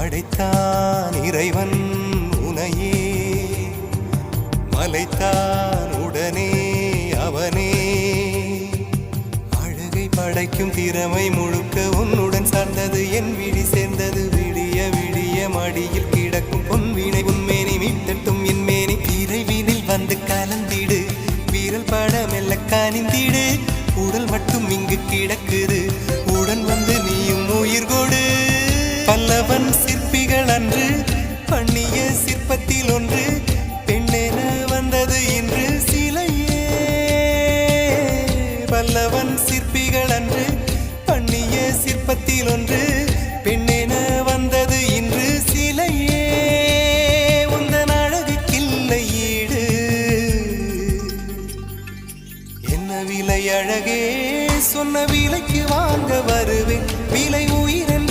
படைத்தான் இறைவன் உனையே, மலைத்தான் உடனே அவனே. அழகை படைக்கும் திறமை முழுக்க உன்னுடன் சார்ந்தது, என் விழி சேர்ந்தது. விடிய விடிய மடியில் கிடக்கும் பொன்வினை உன்மேனி மீட்டட்டும் என் மேனி. இறைவினில் வந்து கலந்திடு, வீரல் பட மெல்ல காணிந்திடு. உடல் மட்டும் இங்கு கிடக்குது, உடன் வந்து நீயும் உயிர் கொடு. பல்லவன் சிற்பிகள் அன்று பண்ணிய சிற்பத்தில் ஒன்று, பெண்ணென வந்தது இன்று சிலையே. பல்லவன் சிற்பிகள் அன்று பண்ணிய சிற்பத்தில் ஒன்று, பெண்ணே